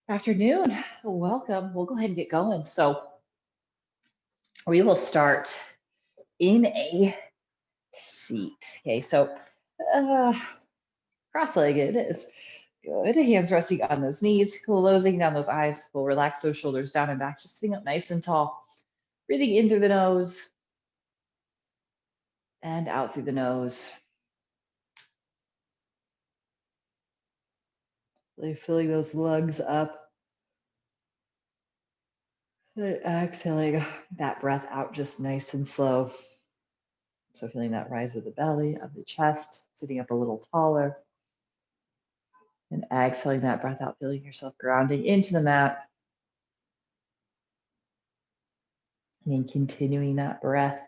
Afternoon. Welcome. We'll go ahead and get going. So we will start in a seat. Okay, so uh, cross-legged is good. Hands resting on those knees, closing down those eyes. We'll relax those shoulders down and back, just sitting up nice and tall. Breathing in through the nose and out through the nose. Really filling those lungs up. Exhaling that breath out just nice and slow. So feeling that rise of the belly, of the chest, sitting up a little taller. And exhaling that breath out, feeling yourself grounding into the mat. And continuing that breath.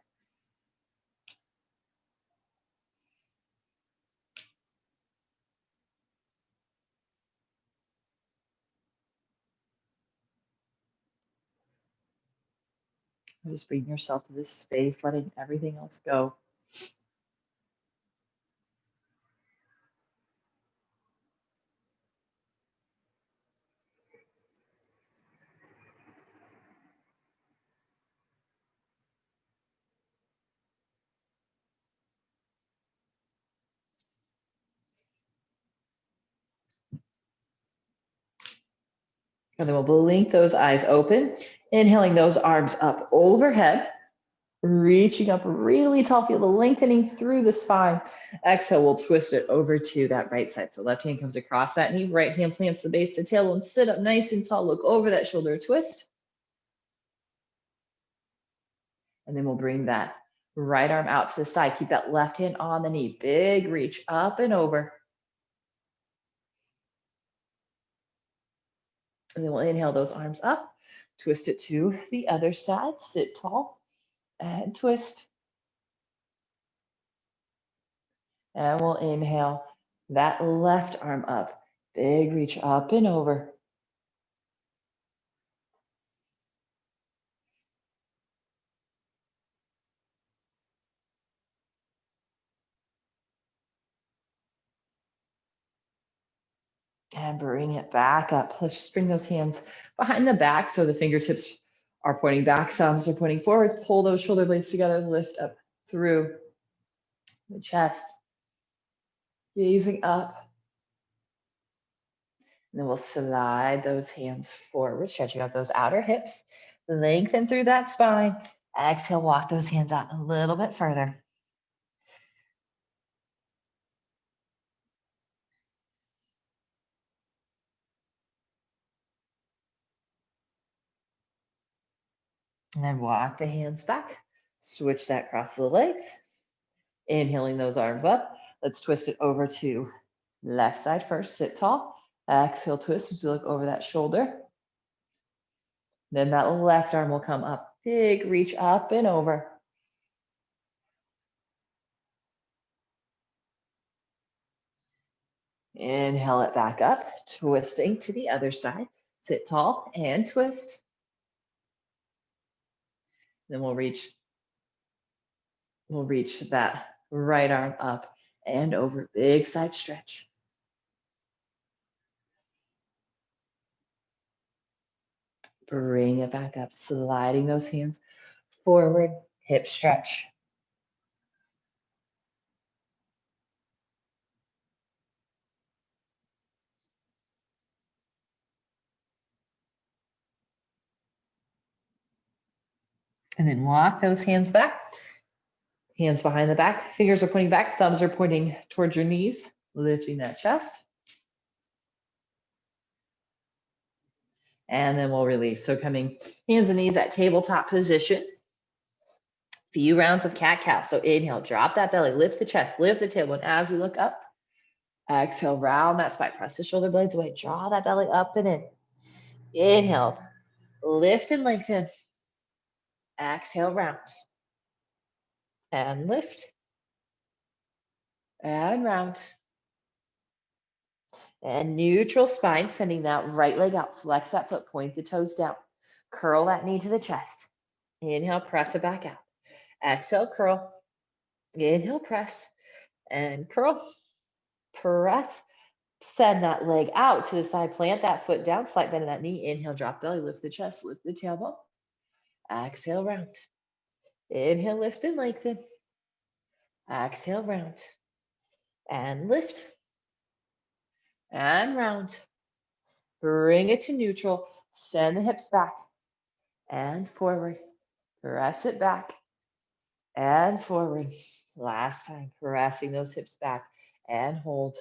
Just bring yourself to this space, letting everything else go. And then we'll blink those eyes open, inhaling those arms up overhead, reaching up really tall, feel the lengthening through the spine. Exhale, we'll twist it over to that right side. So left hand comes across that knee, right hand plants the base of the tailbone, sit up nice and tall, look over that shoulder, twist. And then we'll bring that right arm out to the side. Keep that left hand on the knee, big reach up and over. And then we'll inhale those arms up, twist it to the other side, sit tall and twist. And we'll inhale that left arm up, big reach up and over. And bring it back up. Let's just bring those hands behind the back so the fingertips are pointing back, thumbs are pointing forward. Pull those shoulder blades together, lift up through the chest, gazing up. And then we'll slide those hands forward, stretching out those outer hips, lengthen through that spine. Exhale, walk those hands out a little bit further. And then walk the hands back. Switch that across the legs. Inhaling those arms up. Let's twist it over to left side first. Sit tall. Exhale, twist as you look over that shoulder. Then that left arm will come up. Big reach up and over. Inhale it back up, twisting to the other side. Sit tall and twist. Then we'll reach that right arm up and over. Big side stretch. Bring it back up, sliding those hands forward, hip stretch. And then walk those hands back. Hands behind the back, fingers are pointing back, thumbs are pointing towards your knees, lifting that chest. And then we'll release. So coming hands and knees at tabletop position. Few rounds of cat-cow. So inhale, drop that belly, lift the chest, lift the tailbone as we look up. Exhale, round that spine, press the shoulder blades away, draw that belly up and in. Inhale, lift and lengthen. Exhale, round. And lift. And round. And neutral spine, sending that right leg out. Flex that foot, point the toes down. Curl that knee to the chest. Inhale, press it back out. Exhale, curl. Inhale, press. And curl. Press. Send that leg out to the side, plant that foot down, slight bend in that knee. Inhale, drop belly, lift the chest, lift the tailbone. Exhale, round. Inhale, lift and lengthen. Exhale, round. And lift. And round. Bring it to neutral. Send the hips back and forward. Press it back and forward. Last time, pressing those hips back and hold.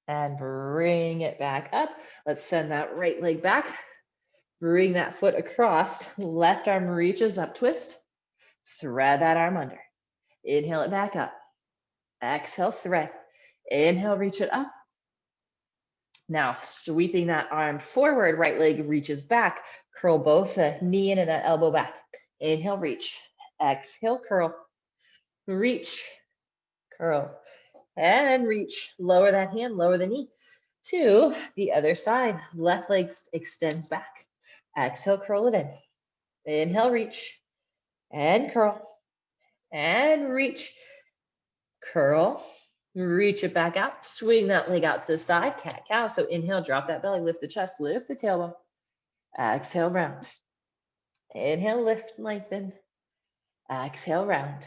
And bring it back up. Let's send that right leg back. Bring that foot across. Left arm reaches up, twist. Thread that arm under. Inhale it back up. Exhale, thread. Inhale, reach it up. Now, sweeping that arm forward, right leg reaches back. Curl both the knee in and that elbow back. Inhale, reach. Exhale, curl. Reach, curl, and reach. Lower that hand, lower the knee to the other side. Left leg extends back. Exhale, curl it in. Inhale, reach, and curl, and reach. Curl, reach it back out. Swing that leg out to the side, cat-cow. So inhale, drop that belly, lift the chest, lift the tailbone. Exhale, round. Inhale, lift, lengthen. Exhale, round.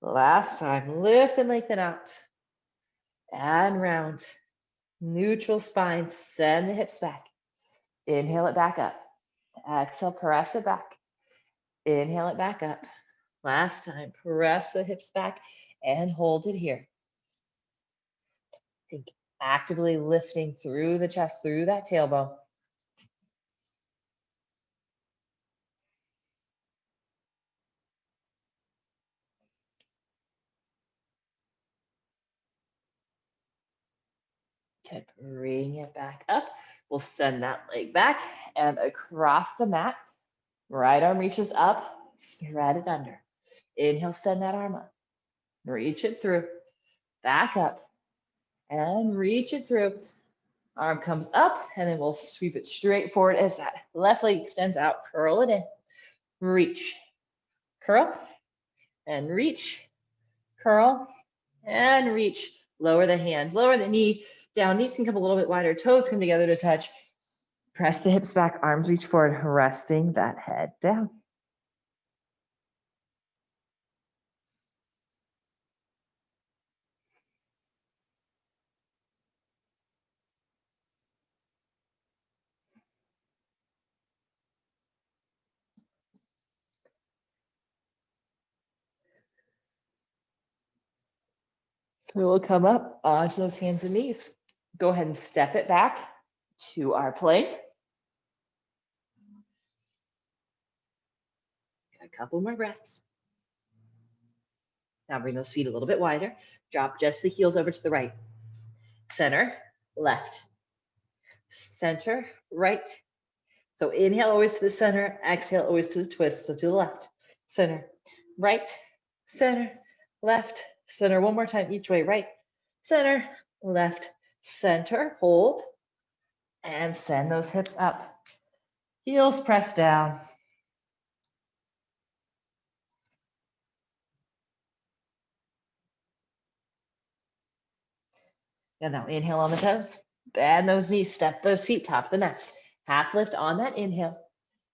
Last time, lift and lengthen out. And round. Neutral spine, send the hips back. Inhale it back up. Exhale, press it back. Inhale it back up. Last time, press the hips back and hold it here. Think actively lifting through the chest, through that tailbone. Okay, bring it back up. We'll send that leg back and across the mat. Right arm reaches up, thread it under. Inhale, send that arm up. Reach it through. Back up and reach it through. Arm comes up and then we'll sweep it straight forward as that left leg extends out. Curl it in. Reach. Curl and reach. Curl and reach. Lower the hand, lower the knee down. Knees can come a little bit wider. Toes come together to touch. Press the hips back, arms reach forward, resting that head down. We will come up onto those hands and knees. Go ahead and step it back to our plank. A couple more breaths. Now bring those feet a little bit wider. Drop just the heels over to the right. Center, left. Center, right. So inhale always to the center, exhale always to the twist. So to the left, center, right, center, left, center. One more time each way, right, center, left, center. Hold and send those hips up. Heels press down. And now inhale on the toes. Bend those knees, step those feet, top of the mat. Half lift on that inhale.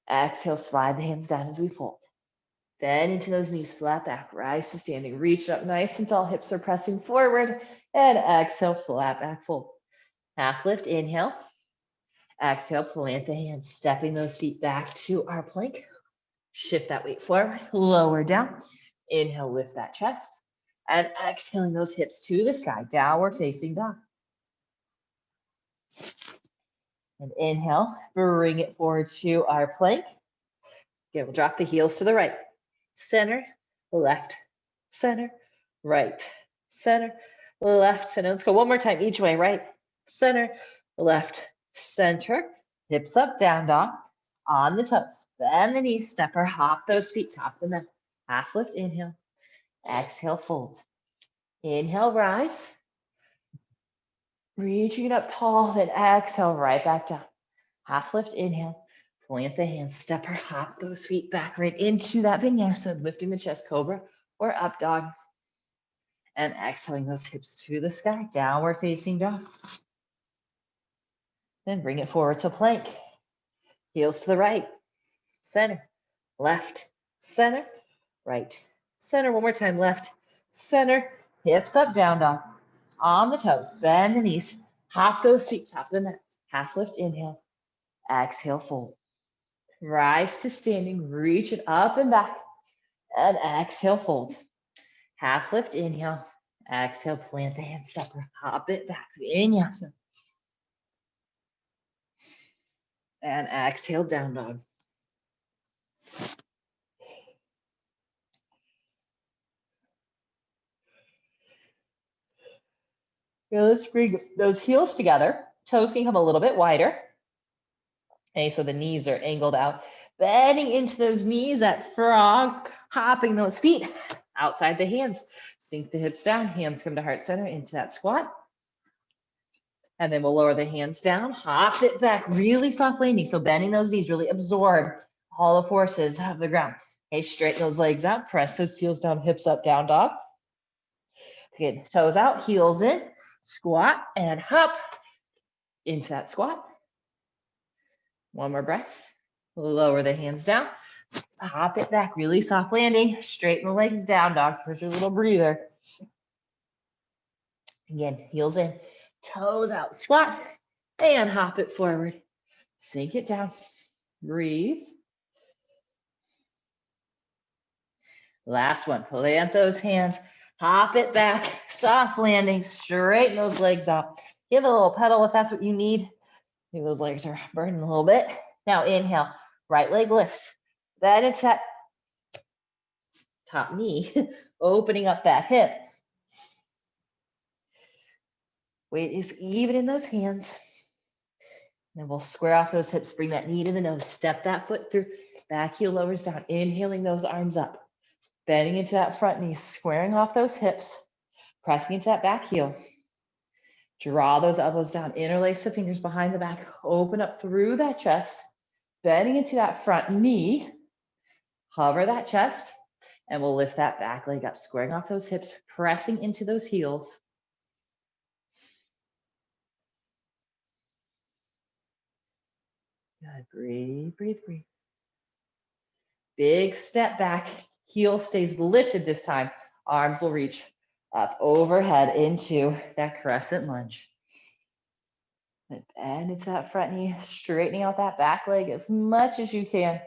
Exhale, slide the hands down as we fold. Then into those knees, flat back, rise to standing. Reach up nice and tall, hips are pressing forward. And exhale, flat back, fold. Half lift, inhale. Exhale, plant the hands, stepping those feet back to our plank. Shift that weight forward, lower down. Inhale, lift that chest. And exhaling those hips to the sky, downward facing dog. And inhale, bring it forward to our plank. Again, we'll drop the heels to the right. Center, left, center, right, center, left, center. Let's go one more time each way. Right, center, left, center. Hips up, down dog. On the toes. Bend the knees, step or hop those feet, top the mat. Half lift, inhale. Exhale, fold. Inhale, rise. Reaching it up tall, then exhale, right back down. Half lift, inhale. Plant the hands, step or hop those feet back right into that vinyasa, lifting the chest, cobra or up dog. And exhaling those hips to the sky, downward facing dog. Then bring it forward to plank. Heels to the right, center, left, center, right, center. One more time, left, center, hips up, down dog. On the toes, bend the knees, hop those feet, top of the mat. Half lift, inhale, exhale, fold. Rise to standing, reach it up and back, and exhale, fold. Half lift, inhale, exhale, plant the hands, step or hop it back, vinyasa. And exhale, down dog. So let's bring those heels together. Toes can come a little bit wider. Okay, so the knees are angled out. Bending into those knees, that frog, hopping those feet outside the hands. Sink the hips down, hands come to heart center into that squat. And then we'll lower the hands down, hop it back, really soft landing. So bending those knees, really absorb all the forces of the ground. Okay, straighten those legs out, press those heels down, hips up, down dog. Good, toes out, heels in, squat and hop into that squat. One more breath. Lower the hands down, hop it back, really soft landing, straighten the legs down, dog. Here's your little breather. Again, heels in, toes out, squat, and hop it forward. Sink it down, breathe. Last one, plant those hands, hop it back, soft landing, straighten those legs out. Give it a little pedal if that's what you need. Maybe those legs are burning a little bit. Now inhale, right leg lifts, bend into that top knee, opening up that hip. Weight is even in those hands. Then we'll square off those hips, bring that knee to the nose, step that foot through, back heel lowers down, inhaling those arms up, bending into that front knee, squaring off those hips, pressing into that back heel. Draw those elbows down, interlace the fingers behind the back, open up through that chest, bending into that front knee, hover that chest, and we'll lift that back leg up, squaring off those hips, pressing into those heels. Good, breathe, breathe, breathe. Big step back, heel stays lifted this time. Arms will reach up overhead into that crescent lunge. And into that front knee, straightening out that back leg as much as you can.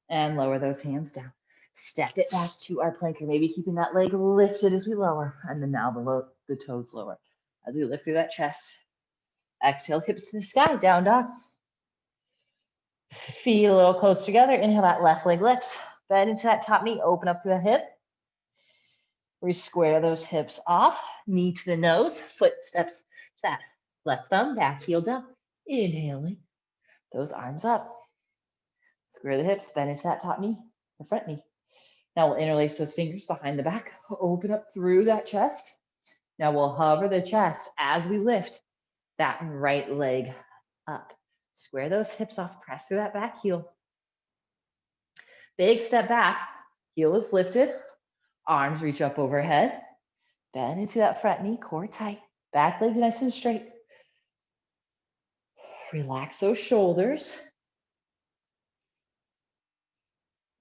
And lower those hands down. Step it back to our plank, or maybe keeping that leg lifted as we lower. And then now the toes lower as we lift through that chest. Exhale, hips to the sky, down dog. Feet a little close together. Inhale, that left leg lifts. Bend into that top knee, open up through the hip. We square those hips off, knee to the nose, foot steps to that left thumb, back heel down. Inhaling, those arms up. Square the hips, bend into that top knee, the front knee. Now we'll interlace those fingers behind the back, open up through that chest. Now we'll hover the chest as we lift that right leg up. Square those hips off, press through that back heel. Big step back, heel is lifted, arms reach up overhead, bend into that front knee, core tight, back leg nice and straight. Relax those shoulders.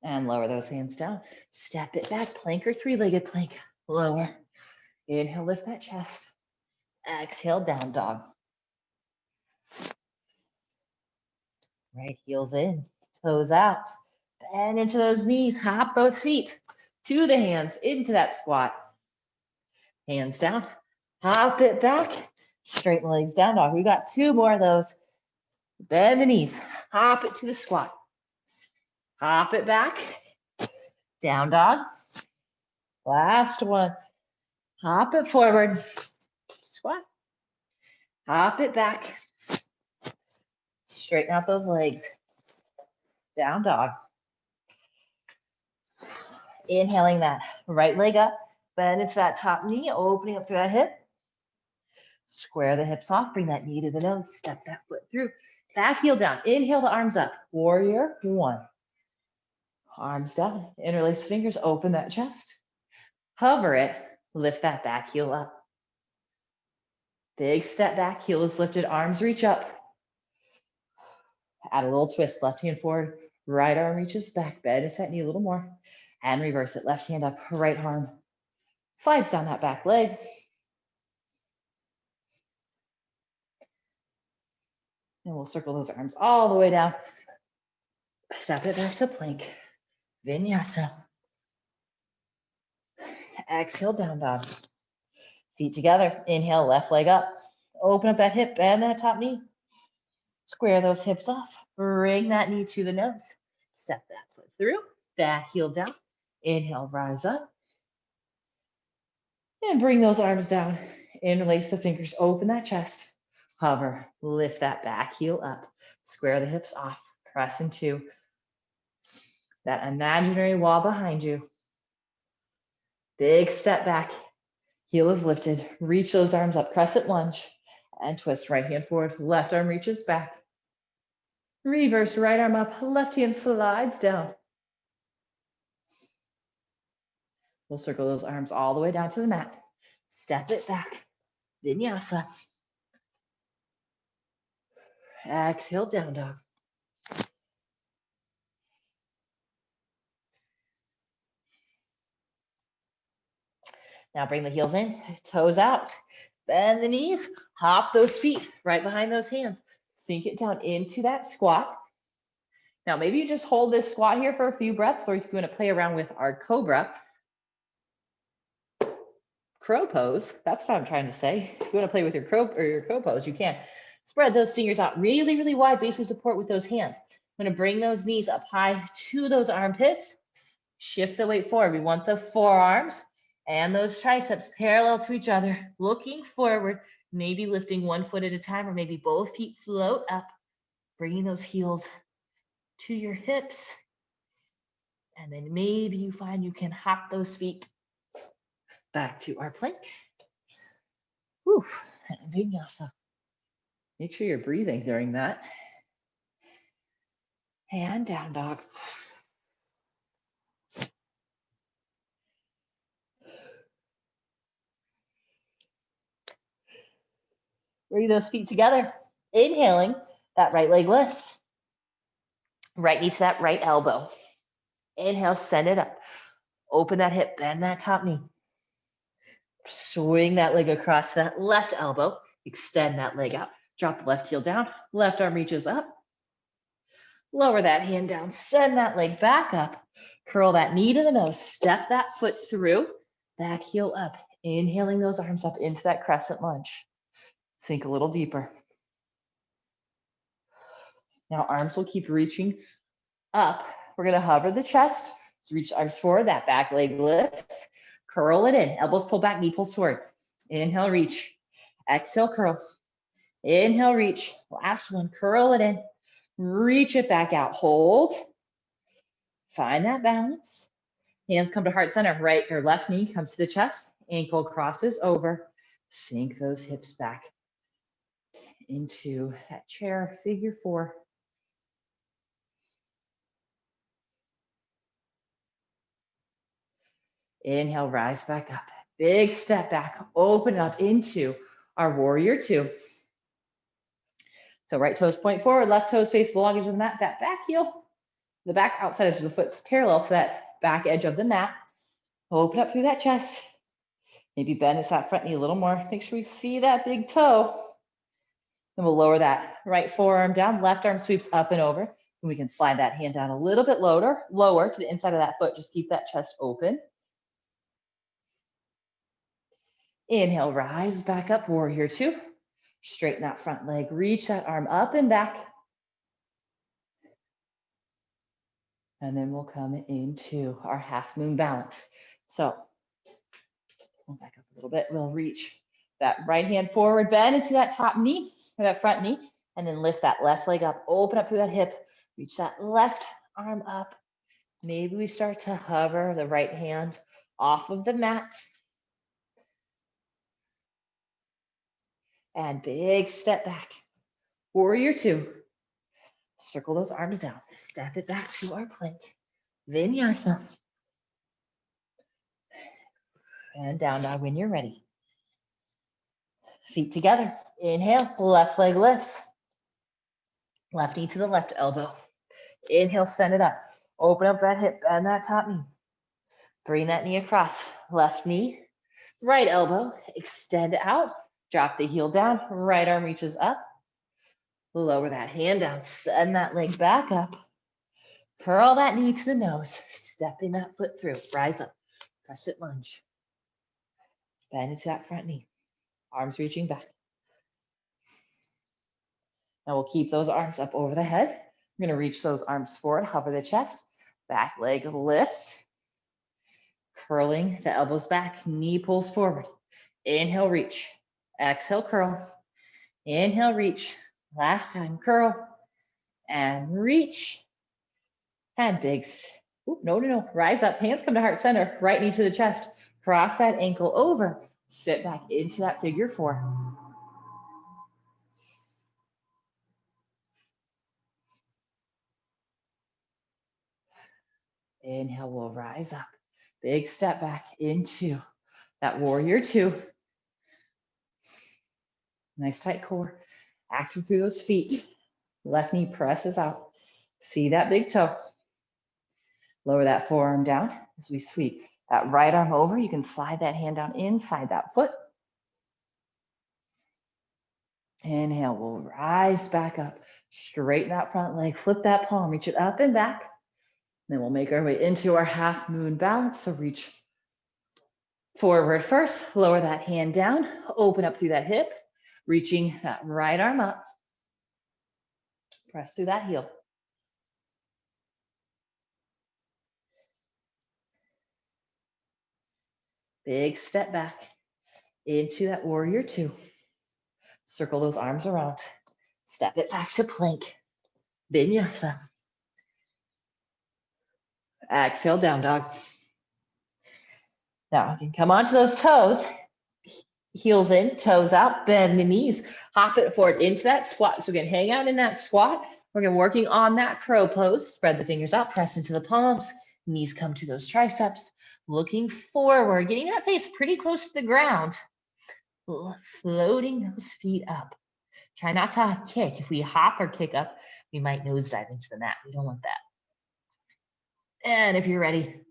And lower those hands down. Step it back, plank or three-legged plank. Lower. Inhale, lift that chest. Exhale, down dog. Right heels in, toes out. Bend into those knees, hop those feet to the hands, into that squat. Hands down, hop it back, straighten the legs down dog. We got two more of those. Bend the knees, hop it to the squat. Hop it back, down dog. Last one, hop it forward, squat. Hop it back, straighten out those legs, down dog. Inhaling that right leg up, bend into that top knee, opening up through that hip. Square the hips off, bring that knee to the nose, step that foot through, back heel down. Inhale the arms up. Warrior one. Arms down. Interlace fingers. Open that chest. Hover it. Lift that back heel up. Big step back. Heel is lifted. Arms reach up. Add a little twist. Left hand forward. Right arm reaches back. Bend into that knee a little more. And reverse it. Left hand up. Right arm slides down that back leg. And we'll circle those arms all the way down. Step it back to plank. Vinyasa. Exhale, down dog. Feet together. Inhale, left leg up. Open up that hip, bend that top knee. Square those hips off. Bring that knee to the nose. Step that foot through. Back heel down. Inhale, rise up. And bring those arms down. Interlace the fingers. Open that chest. Hover. Lift that back heel up. Square the hips off. Press into that imaginary wall behind you. Big step back. Heel is lifted. Reach those arms up. Crescent lunge. And twist. Right hand forward. Left arm reaches back. Reverse. Right arm up. Left hand slides down. We'll circle those arms all the way down to the mat. Step it back. Vinyasa. Exhale, down dog. Now bring the heels in, toes out. Bend the knees, hop those feet right behind those hands. Sink it down into that squat. Now maybe you just hold this squat here for a few breaths, or if you want to play around with our cobra, crow pose, that's what I'm trying to say. If you want to play with your crow pose, you can. Spread those fingers out really, really wide, basic support with those hands. I'm going to bring those knees up high to those armpits. Shift the weight forward. We want the forearms and those triceps parallel to each other, looking forward, maybe lifting one foot at a time, or maybe both feet float up, bringing those heels to your hips. And then maybe you find you can hop those feet back to our plank. Whew, vinyasa. Make sure you're breathing during that. And down dog. Bring those feet together. Inhaling, that right leg lifts. Right knee to that right elbow. Inhale, send it up. Open that hip, bend that top knee. Swing that leg across that left elbow. Extend that leg out. Drop the left heel down. Left arm reaches up. Lower that hand down. Send that leg back up. Curl that knee to the nose. Step that foot through. Back heel up. Inhaling those arms up into that crescent lunge. Sink a little deeper. Now arms will keep reaching up. We're going to hover the chest. So reach the arms forward. That back leg lifts. Curl it in. Elbows pull back, knee pulls forward. Inhale, reach. Exhale, curl. Inhale, reach. Last one. Curl it in. Reach it back out. Hold. Find that balance. Hands come to heart center. Right or left knee comes to the chest. Ankle crosses over. Sink those hips back into that chair, figure four. Inhale, rise back up. Big step back. Open up into our warrior two. So right toes point forward, left toes face the long edge of the mat. That back heel, the back outside edge of the foot's parallel to that back edge of the mat. Open up through that chest. Maybe bend that front knee a little more. Make sure we see that big toe. Then we'll lower that right forearm down. Left arm sweeps up and over. And we can slide that hand down a little bit lower to the inside of that foot. Just keep that chest open. Inhale, rise back up, warrior two. Straighten that front leg, reach that arm up and back. And then we'll come into our half moon balance. So we'll back up a little bit. We'll reach that right hand forward, bend into that top knee, or that front knee, and then lift that left leg up, open up through that hip, reach that left arm up. Maybe we start to hover the right hand off of the mat. And big step back. Warrior two. Circle those arms down. Step it back to our plank. Vinyasa. And down dog when you're ready. Feet together. Inhale, left leg lifts. Left knee to the left elbow. Inhale, send it up. Open up that hip, bend that top knee. Bring that knee across. Left knee, right elbow, extend out. Drop the heel down. Right arm reaches up. Lower that hand down. Send that leg back up. Curl that knee to the nose. Stepping that foot through. Rise up. Crescent lunge. Bend into that front knee. Arms reaching back. Now we'll keep those arms up over the head. We're going to reach those arms forward, hover the chest. Back leg lifts. Curling the elbows back. Knee pulls forward. Inhale, reach. Exhale, curl. Inhale, reach. Last time, curl. And reach. And big. No. Rise up. Hands come to heart center. Right knee to the chest. Cross that ankle over. Sit back into that figure four. Inhale, we'll rise up. Big step back into that warrior two. Nice tight core. Active through those feet. Left knee presses out. See that big toe. Lower that forearm down as we sweep that right arm over. You can slide that hand down inside that foot. Inhale, we'll rise back up. Straighten that front leg. Flip that palm. Reach it up and back. Then we'll make our way into our half moon balance. So reach forward first. Lower that hand down. Open up through that hip. Reaching that right arm up. Press through that heel. Big step back into that warrior two. Circle those arms around. Step it back to plank. Vinyasa. Exhale, down dog. Now you can come onto those toes. Heels in, toes out, bend the knees. Hop it forward into that squat. So again, hang out in that squat. We're going to working on that crow pose. Spread the fingers out, press into the palms. Knees come to those triceps. Looking forward, getting that face pretty close to the ground. Floating those feet up. Try not to kick. If we hop or kick up, we might nosedive into the mat. We don't want that. And if you're ready,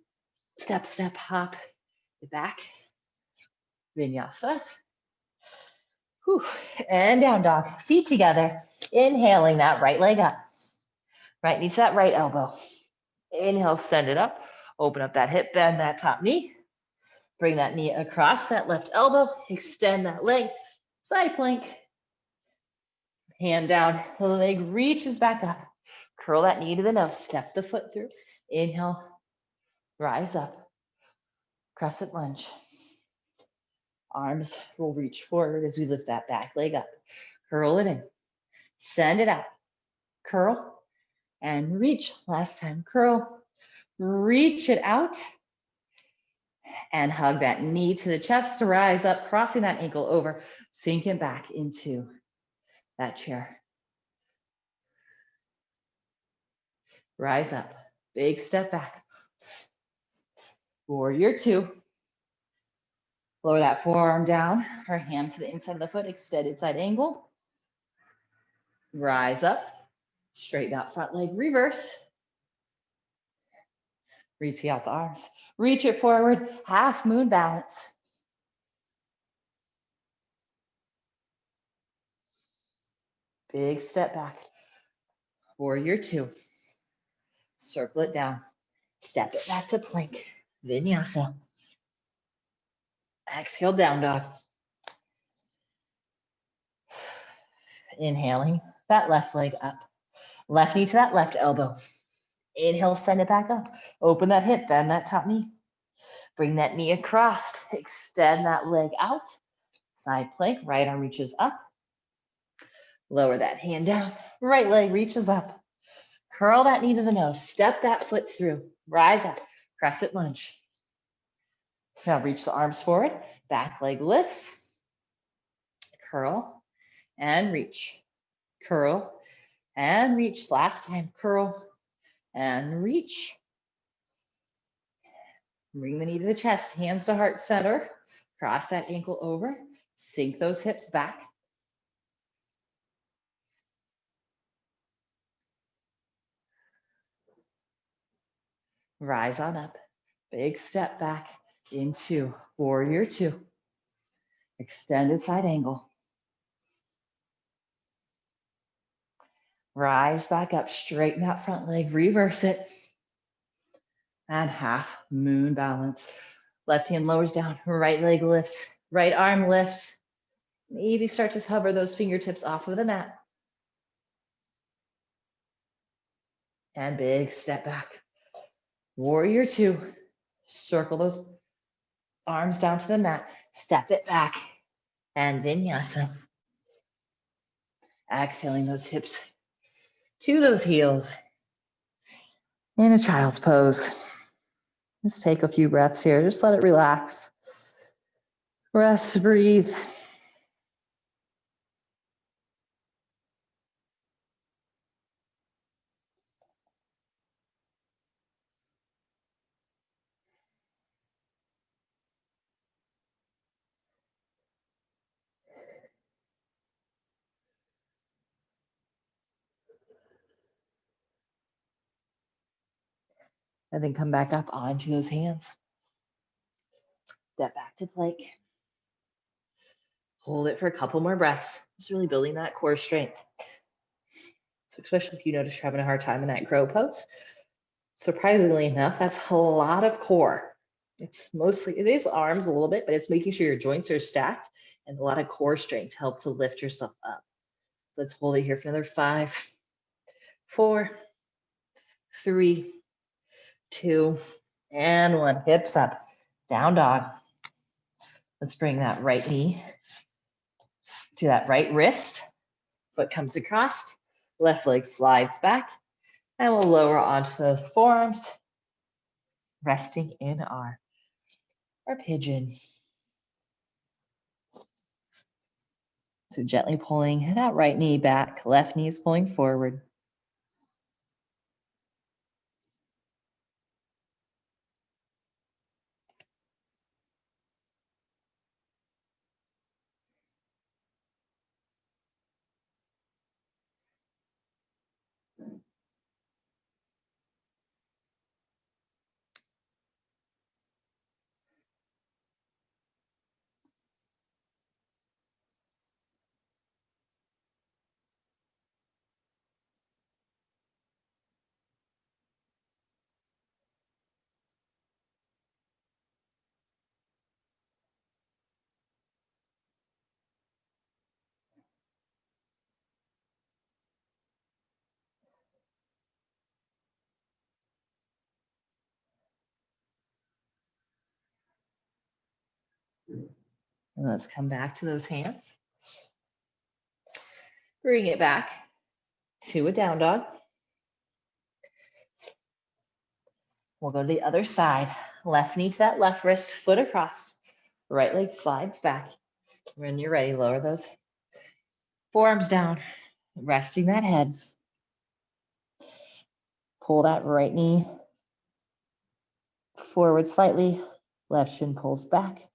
step, hop, get back. Vinyasa. Whew. And down dog. Feet together. Inhaling that right leg up. Right knee to that right elbow. Inhale, send it up. Open up that hip, bend that top knee. Bring that knee across that left elbow. Extend that leg. Side plank. Hand down. The leg reaches back up. Curl that knee to the nose. Step the foot through. Inhale. Rise up. Crescent lunge. Arms will reach forward as we lift that back leg up. Curl it in. Send it out. Curl and reach. Last time, curl. Reach it out. And hug that knee to the chest to rise up, crossing that ankle over, sinking back into that chair. Rise up. Big step back. Warrior two. Lower that forearm down, her hand to the inside of the foot, extended side angle. Rise up, straighten out front leg, reverse. Reaching out the arms. Reach it forward, half moon balance. Big step back. Warrior two. Circle it down. Step it back to plank. Vinyasa. Exhale, down dog. Inhaling that left leg up. Left knee to that left elbow. Inhale, send it back up. Open that hip, bend that top knee. Bring that knee across. Extend that leg out. Side plank, right arm reaches up. Lower that hand down. Right leg reaches up. Curl that knee to the nose. Step that foot through. Rise up. Crescent lunge. Now reach the arms forward. Back leg lifts. Curl and reach. Curl and reach. Last time, curl and reach. Bring the knee to the chest, hands to heart center. Cross that ankle over, sink those hips back. Rise on up, big step back into warrior two. Extended side angle. Rise back up, straighten that front leg, reverse it. And half moon balance. Left hand lowers down, right leg lifts, right arm lifts. Maybe start to hover those fingertips off of the mat. And big step back. Warrior two. Circle those arms down to the mat. Step it back. And vinyasa. Exhaling those hips to those heels. In a child's pose. Just take a few breaths here. Just let it relax. Rest, breathe. And then come back up onto those hands. Step back to plank. Hold it for a couple more breaths. Just really building that core strength. So especially if you notice you're having a hard time in that crow pose. Surprisingly enough, that's a lot of core. It's mostly, it is arms a little bit, but it's making sure your joints are stacked and a lot of core strength to help to lift yourself up. So let's hold it here for another 5, 4, 3, 2, and 1. Hips up, down dog. Let's bring that right knee to that right wrist. Foot comes across, left leg slides back, and we'll lower onto the forearms, resting in our pigeon. So gently pulling that right knee back, left knee is pulling forward. And let's come back to those hands. Bring it back to a down dog. We'll go to the other side. Left knee to that left wrist, foot across. Right leg slides back. When you're ready, lower those forearms down, resting that head. Pull that right knee forward slightly. Left shin pulls back.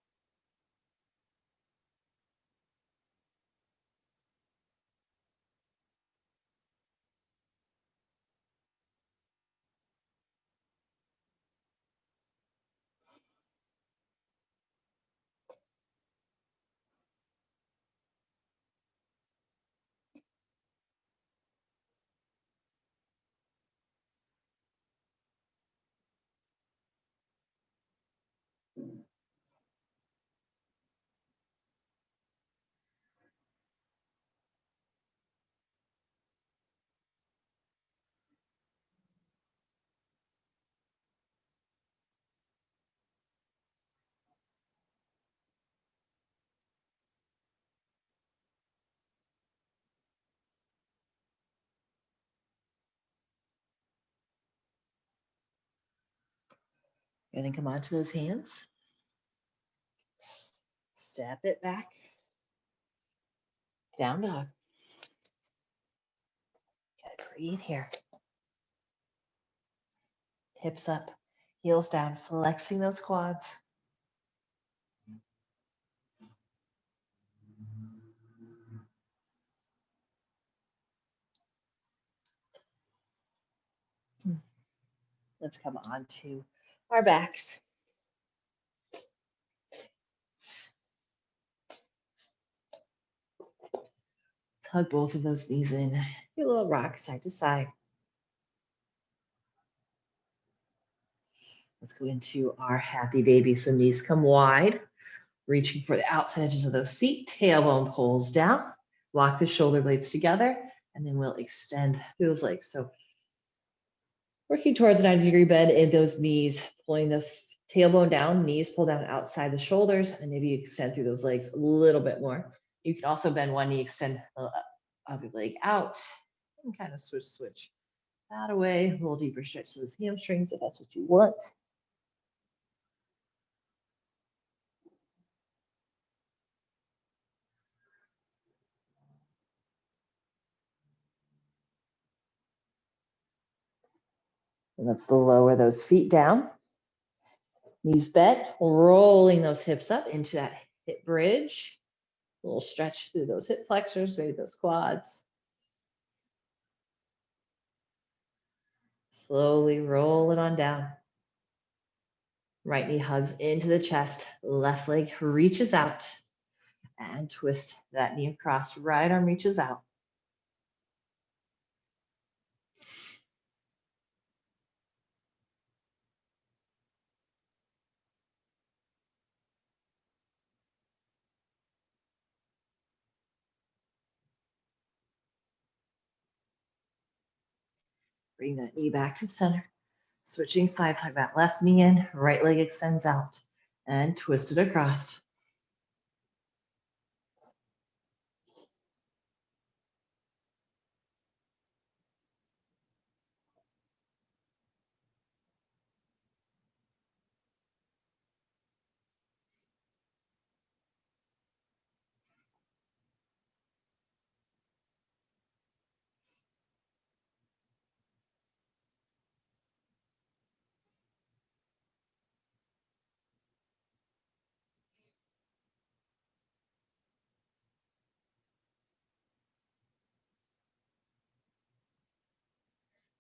And then come onto those hands. Step it back. Down dog. Breathe here. Hips up, heels down, flexing those quads. Let's come on to our backs. Let's hug both of those knees in. Do a little rock side to side. Let's go into our happy baby. So knees come wide, reaching for the outside edges of those feet. Tailbone pulls down. Lock the shoulder blades together, and then we'll extend through those legs. So working towards a 90-degree bend in those knees, pulling the tailbone down, knees pull down outside the shoulders, and maybe you extend through those legs a little bit more. You can also bend one knee, extend the other leg out, and kind of switch that away. A little deeper stretch to those hamstrings if that's what you want. And let's lower those feet down. Knees bent, rolling those hips up into that hip bridge. A little stretch through those hip flexors, maybe those quads. Slowly roll it on down. Right knee hugs into the chest, left leg reaches out, and twist that knee across. Right arm reaches out. Bring that knee back to center. Switching sides, hug that left knee in, right leg extends out, and twist it across.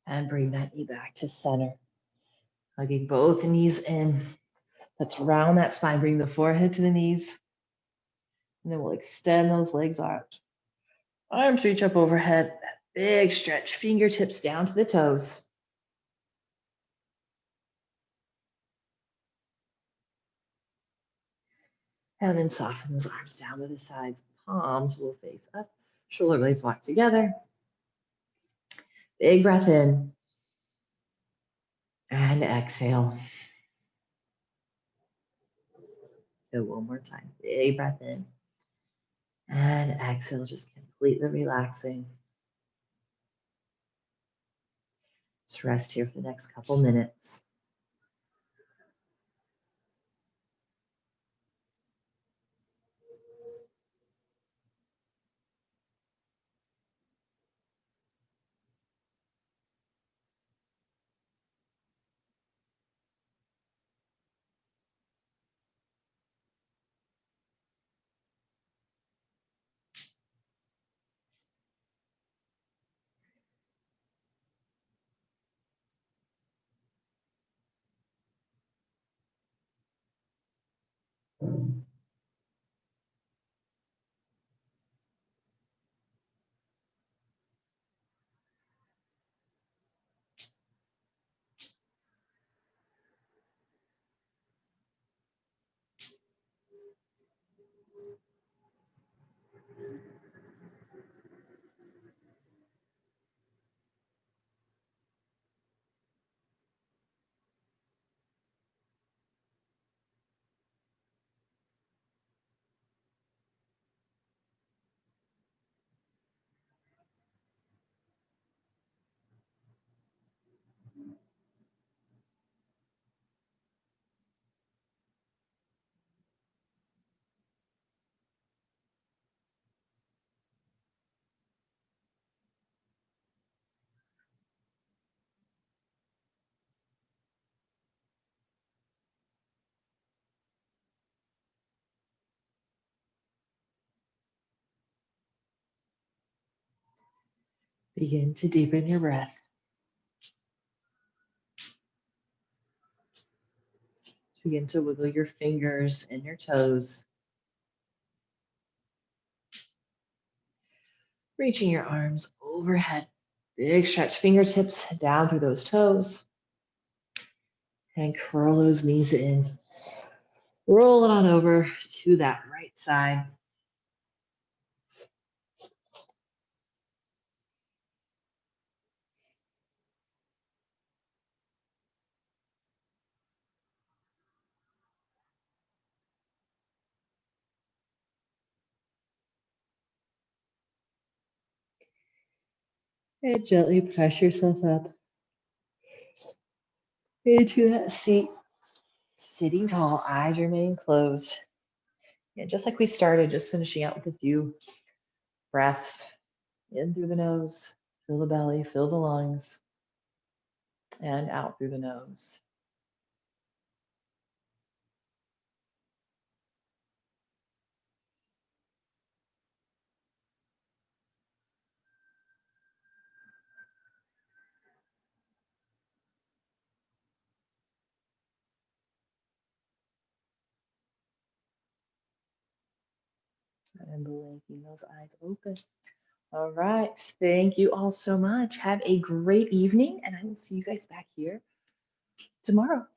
And bring that knee back to center. Hugging both knees in. Let's round that spine. Bring the forehead to the knees. And then we'll extend those legs out. Arms reach up overhead. Big stretch. Fingertips down to the toes. And then soften those arms down to the sides. Palms will face up. Shoulder blades walk together. Big breath in. And exhale. Go one more time. Big breath in. And exhale, just completely relaxing. Just rest here for the next couple minutes. Begin to deepen your breath. Begin to wiggle your fingers and your toes. Reaching your arms overhead. Big stretch, fingertips down through those toes. And curl those knees in. Roll it on over to that right side. And gently press yourself up into that seat. Sitting tall, eyes remain closed. And just like we started, just finishing out with a few breaths in through the nose, fill the belly, fill the lungs, and out through the nose. And blinking those eyes open. All right. Thank you all so much. Have a great evening, and I will see you guys back here tomorrow.